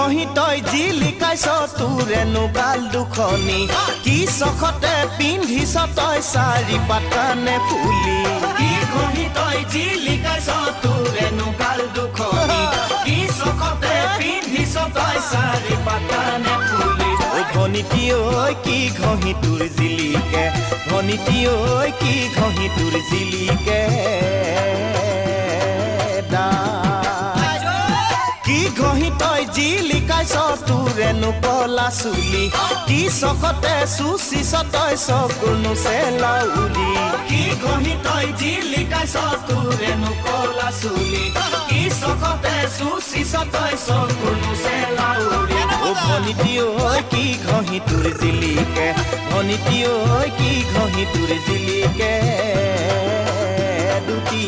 ঘঁহি তই জিলিকাইছ তোৰেনো গাল দুখনি কি চখতে পিন্ধিছ তই চাৰি পাতানে ফুলি কি ঘঁহি তই জিলিকাইছ তোৰেনো গাল দুখনি কি চখতে পিন্ধিছ তই চাৰি পাতানে ফুলি ভনিটি ঐ কি ঘঁহি তোৰ জিলিকে ভনিটি ঐ কি ঘঁহি তোৰ জিলিকে কি ঘঁহি তই জিলিকাইছ তোৰেনো কলা চুলি কি চখতে চুচিছ তই চকুনো চেলাউলি কি ঘঁহি তই জিলিকাইছ তোৰেনো কলা চুলি কি চখতে চুচিছ তই চকুনো চেলাউলি ও ভনিটি ঐ কি ঘঁহি তোৰ জিলিকে ভনিটি ঐ কি ঘঁহি তোৰ জিলিকে দুটি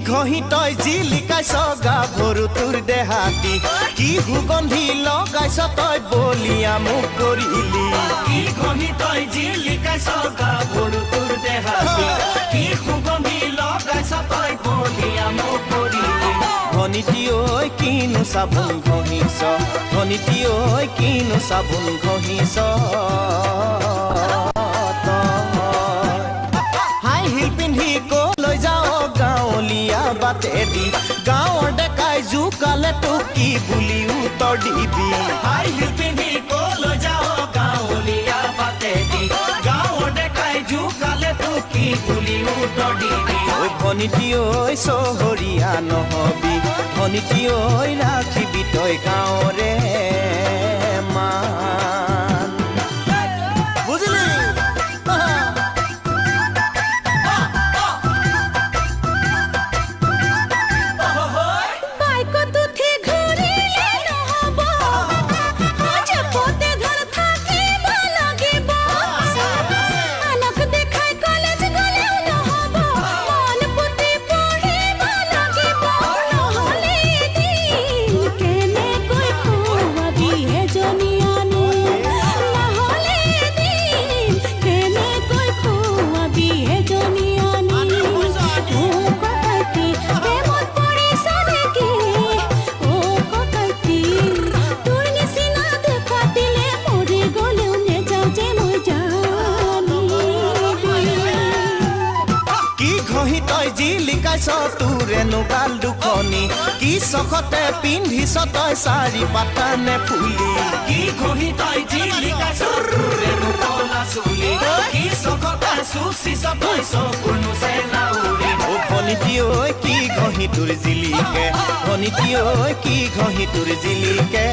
ঘঁহি তই জিলিকাইছ গাভৰু তোৰ দেহাতি কি সুগন্ধি লগাইছ তই বলিয়া মোক কৰিলি কি ঘঁহি তই জিলিকাইছ গাভৰু তোৰ দেহাতি কি সুগন্ধি লগাইছ তই বলিয়া মোক কৰিলি ভনিটি ঐ কিনো চাবোন ঘঁহিছ ভনিটি ঐ কিনো চাবোন ঘঁহিছ হাই হিল পিন্ধি কলৈ যাওঁ গাঁৱলীয়া বাটেদি গাঁৱৰ ডেকাই জোকালে তোক কি বুলি উত্তৰ দিবি হাই হিল পিন্ধি কলৈ যাওঁ গাঁৱলীয়া বাটেদি গাঁৱৰ ডেকাই জোকালে তোক কি বুলি উত্তৰ দিবি ঐ ভনিটি ঐ চহৰীয়া নহবি ভনিটি ঐ ৰাখিবি তই গাঁৱৰে মান বুজিলি জিলিকাইছ তোৰেনো গাল দুখনি কি চখতে পিন্ধিছ তই চাৰি পাতানে ফুলি কি ঘঁহি তই জিলিকাইছ তোৰেনো কলা চুলি কি চখতে চুচিছ তই চকুনো চেলাউলি ও ভনিটি ঐ কি ঘঁহি তোৰ জিলিকে ভনিটি ঐ কি ঘঁহি তোৰ জিলিকে